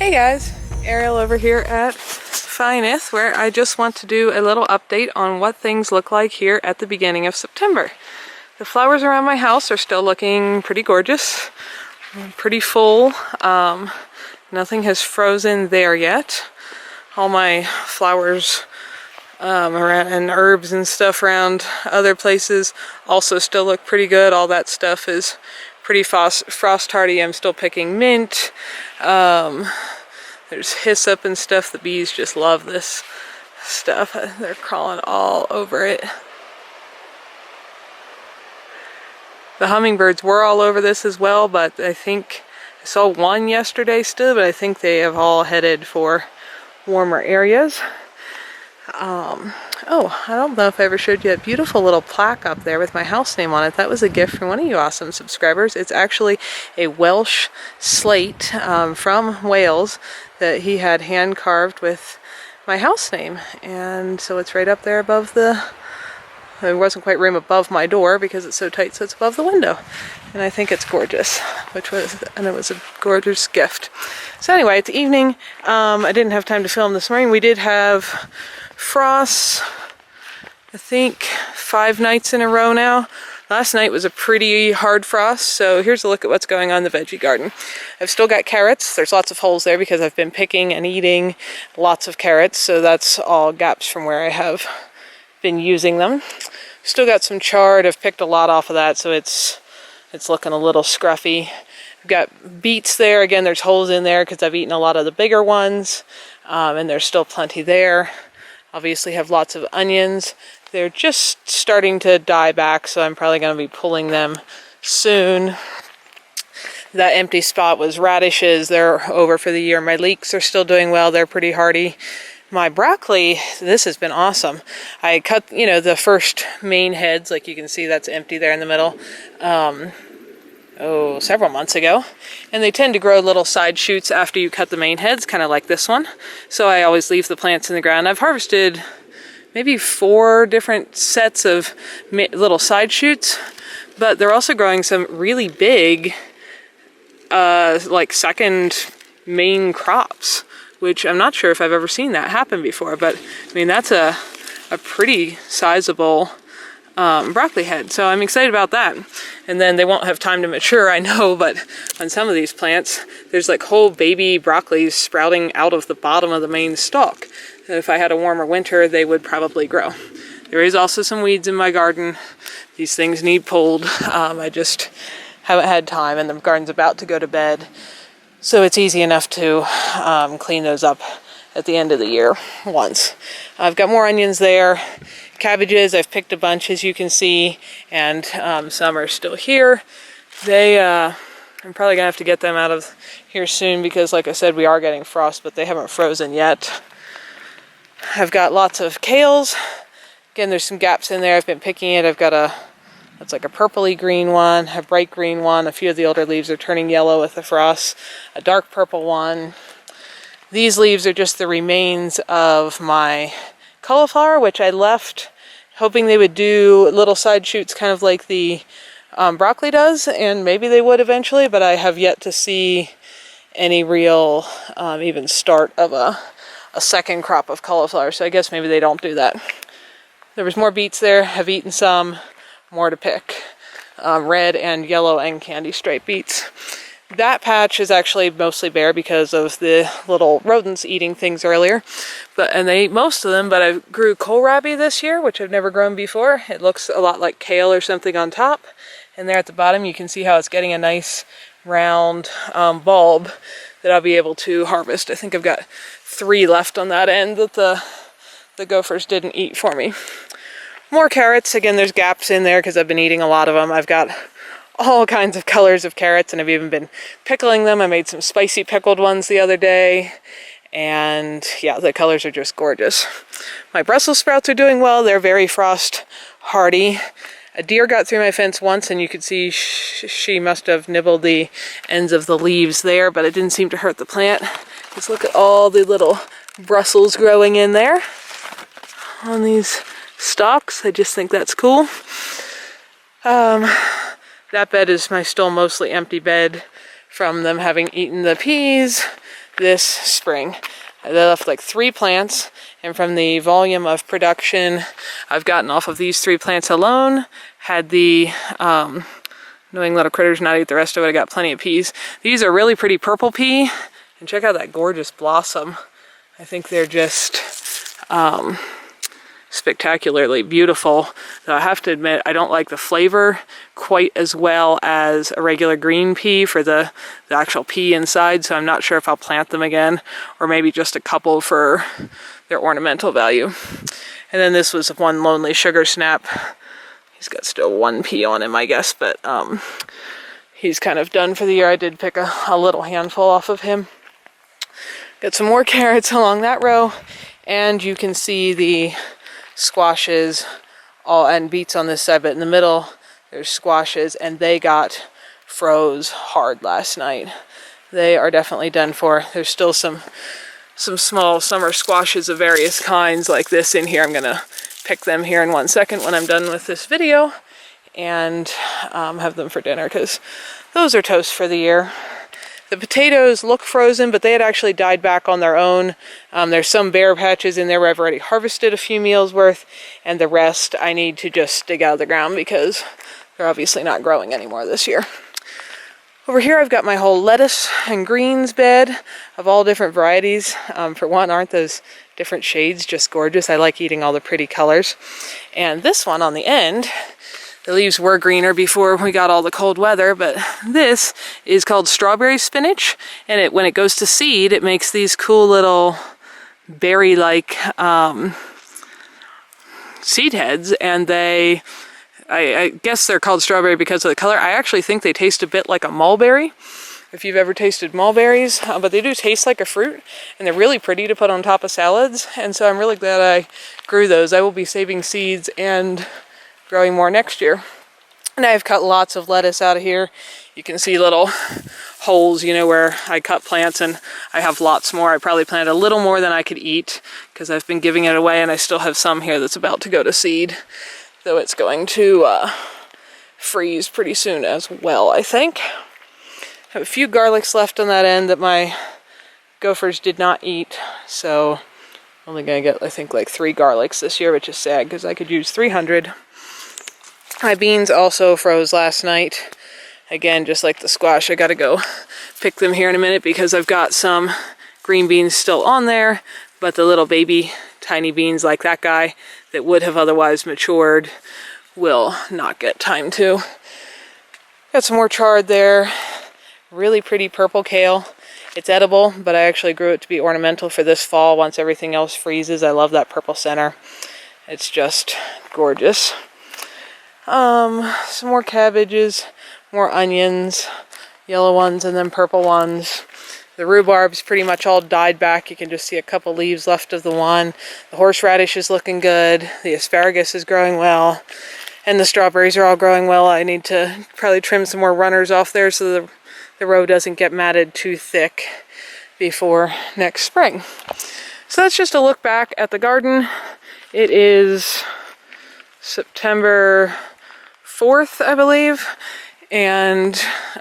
Hey guys, Ariel over here at Fineth, where I just want to do a little update on what things look like here at the beginning of September. The flowers around my house are still looking pretty gorgeous, pretty full. Nothing has frozen there yet. All my flowers around, and herbs and stuff around other places also still look pretty good. All that stuff is pretty frost hardy. I'm still picking mint. There's hyssop and stuff. The bees just love this stuff. They're crawling all over it. The hummingbirds were all over this as well, but I think I saw one yesterday still, but I think they have all headed for warmer areas. Oh, I don't know if I ever showed you that beautiful little plaque up there with my house name on it. That was a gift from one of you awesome subscribers. It's actually a Welsh slate from Wales that he had hand carved with my house name. And so it's right up there above there wasn't quite room above my door because it's so tight, so it's above the window. And I think it's gorgeous, and it was a gorgeous gift. So anyway, it's evening. I didn't have time to film this morning. We did have frost, I think 5 nights in a row now. Last night was a pretty hard frost, so here's a look at what's going on in the veggie garden. I've still got carrots. There's lots of holes there because I've been picking and eating lots of carrots, so that's all gaps from where I have been using them. Still got some chard. I've picked a lot off of that, so it's looking a little scruffy. I've got beets there. Again, there's holes in there because I've eaten a lot of the bigger ones, and there's still plenty there. Obviously have lots of onions. They're just starting to die back, so I'm probably going to be pulling them soon. That empty spot was radishes. They're over for the year. My leeks are still doing well. They're pretty hardy. My broccoli, this has been awesome. I cut, the first main heads, like you can see that's empty there in the middle, several months ago. And they tend to grow little side shoots after you cut the main heads, kind of like this one. So I always leave the plants in the ground. I've harvested maybe 4 different sets of little side shoots, but they're also growing some really big, like second main crops, which I'm not sure if I've ever seen that happen before, but I mean, that's a pretty sizable broccoli head, so I'm excited about that. And then they won't have time to mature, I know, but on some of these plants, there's like whole baby broccolis sprouting out of the bottom of the main stalk. And if I had a warmer winter, they would probably grow. There is also some weeds in my garden. These things need pulled. I just haven't had time, and the garden's about to go to bed. So it's easy enough to clean those up at the end of the year once. I've got more onions there. Cabbages, I've picked a bunch, as you can see, and some are still here. I'm probably gonna have to get them out of here soon because, like I said, we are getting frost, but they haven't frozen yet. I've got lots of kales. Again, there's some gaps in there. I've been picking it. I've got that's like a purpley green one, a bright green one. A few of the older leaves are turning yellow with the frost. A dark purple one. These leaves are just the remains of my cauliflower, which I left hoping they would do little side shoots kind of like the broccoli does, and maybe they would eventually, but I have yet to see any real even start of a second crop of cauliflower, so I guess maybe they don't do that. There was more beets there. I've eaten some. More to pick. Red and yellow and candy stripe beets. That patch is actually mostly bare because of the little rodents eating things earlier. And they ate most of them, but I grew kohlrabi this year, which I've never grown before. It looks a lot like kale or something on top. And there at the bottom, you can see how it's getting a nice round bulb that I'll be able to harvest. I think I've got 3 left on that end that the gophers didn't eat for me. More carrots. Again, there's gaps in there because I've been eating a lot of them. I've got all kinds of colors of carrots, and I've even been pickling them. I made some spicy pickled ones the other day, and yeah, the colors are just gorgeous. My Brussels sprouts are doing well. They're very frost hardy. A deer got through my fence once, and you could see she must have nibbled the ends of the leaves there, but it didn't seem to hurt the plant. Just look at all the little Brussels growing in there on these stalks. I just think that's cool. That bed is my still mostly empty bed from them having eaten the peas. this spring. I left like 3 plants, and from the volume of production I've gotten off of these 3 plants alone, had the annoying little critters not eat the rest of it, I got plenty of peas. These are really pretty purple pea, and check out that gorgeous blossom. I think they're just spectacularly beautiful. Though I have to admit, I don't like the flavor quite as well as a regular green pea for the actual pea inside, so I'm not sure if I'll plant them again, or maybe just a couple for their ornamental value. And then this was one lonely sugar snap. He's got still 1 pea on him, I guess, but he's kind of done for the year. I did pick a little handful off of him. Got some more carrots along that row, and you can see the squashes and beets on this side, but in the middle there's squashes, and they got froze hard last night. They are definitely done for. There's still some small summer squashes of various kinds like this in here. I'm gonna pick them here in 1 second when I'm done with this video, and have them for dinner, because those are toast for the year. The potatoes look frozen, but they had actually died back on their own. There's some bare patches in there where I've already harvested a few meals worth, and the rest I need to just dig out of the ground because they're obviously not growing anymore this year. Over here I've got my whole lettuce and greens bed of all different varieties. For one, aren't those different shades just gorgeous? I like eating all the pretty colors. And this one on the end, the leaves were greener before we got all the cold weather, but this is called strawberry spinach, and when it goes to seed, it makes these cool little berry-like seed heads, and I guess they're called strawberry because of the color. I actually think they taste a bit like a mulberry, if you've ever tasted mulberries, but they do taste like a fruit, and they're really pretty to put on top of salads, and so I'm really glad I grew those. I will be saving seeds and growing more next year. And I've cut lots of lettuce out of here. You can see little holes, you know, where I cut plants, and I have lots more. I probably planted a little more than I could eat because I've been giving it away, and I still have some here that's about to go to seed, though it's going to freeze pretty soon as well, I think. I have a few garlics left on that end that my gophers did not eat, so I'm only gonna get, I think, like 3 garlics this year, which is sad because I could use 300. My beans also froze last night. Again, just like the squash, I gotta go pick them here in a minute because I've got some green beans still on there, but the little baby tiny beans like that guy that would have otherwise matured will not get time to. Got some more chard there. Really pretty purple kale. It's edible, but I actually grew it to be ornamental for this fall once everything else freezes. I love that purple center. It's just gorgeous. Some more cabbages, more onions, yellow ones and then purple ones. The rhubarb's pretty much all died back. You can just see a couple leaves left of the one. The horseradish is looking good. The asparagus is growing well. And the strawberries are all growing well. I need to probably trim some more runners off there so the row doesn't get matted too thick before next spring. So that's just a look back at the garden. It is September 4th, I believe, and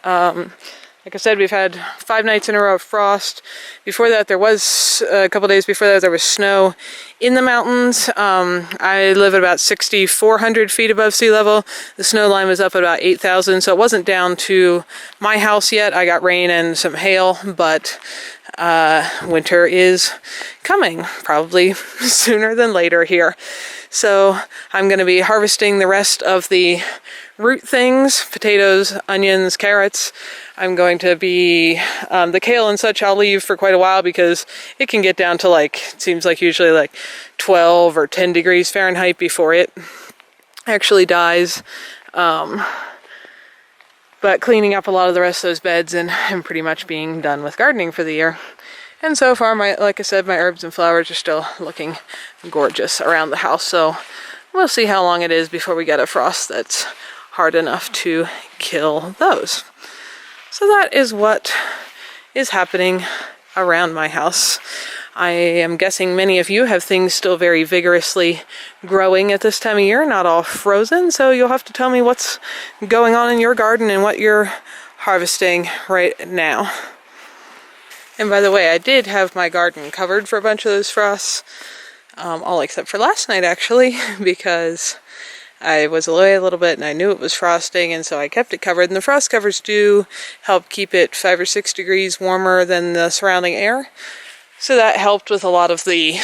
like I said, we've had 5 nights in a row of frost. Before that, there was a couple days before that, there was snow in the mountains. I live at about 6,400 feet above sea level. The snow line was up at about 8,000, so it wasn't down to my house yet. I got rain and some hail, but winter is coming, probably sooner than later here. So I'm going to be harvesting the rest of the root things, potatoes, onions, carrots. I'm going to be, the kale and such I'll leave for quite a while because it can get down to like, it seems like usually like 12 or 10 degrees Fahrenheit before it actually dies. But cleaning up a lot of the rest of those beds and pretty much being done with gardening for the year. And so far, like I said, my herbs and flowers are still looking gorgeous around the house. So we'll see how long it is before we get a frost that's hard enough to kill those. So that is what is happening around my house. I am guessing many of you have things still very vigorously growing at this time of year, not all frozen. So you'll have to tell me what's going on in your garden and what you're harvesting right now. And by the way, I did have my garden covered for a bunch of those frosts, all except for last night actually, because I was away a little bit and I knew it was frosting, and so I kept it covered. And the frost covers do help keep it 5 or 6 degrees warmer than the surrounding air. So that helped with a lot of the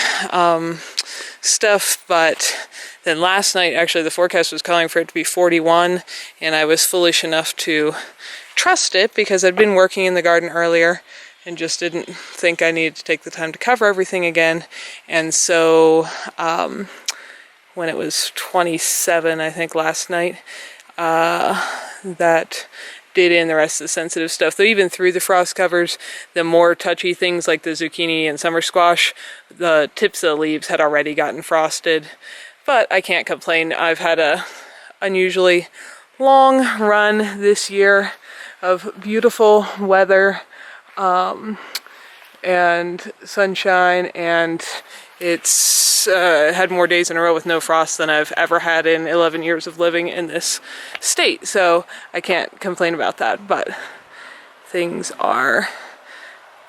stuff. But then last night, actually, the forecast was calling for it to be 41, and I was foolish enough to trust it because I'd been working in the garden earlier and just didn't think I needed to take the time to cover everything again. And so when it was 27, I think, last night, that did in the rest of the sensitive stuff. Though even through the frost covers, the more touchy things like the zucchini and summer squash, the tips of the leaves had already gotten frosted. But I can't complain. I've had a unusually long run this year of beautiful weather and sunshine, and it's had more days in a row with no frost than I've ever had in 11 years of living in this state, so I can't complain about that, but things are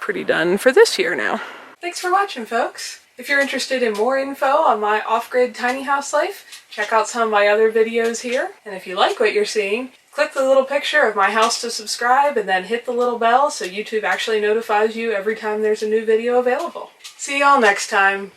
pretty done for this year now. Thanks for watching, folks. If you're interested in more info on my off-grid tiny house life, check out some of my other videos here, and if you like what you're seeing, click the little picture of my house to subscribe and then hit the little bell so YouTube actually notifies you every time there's a new video available. See y'all next time.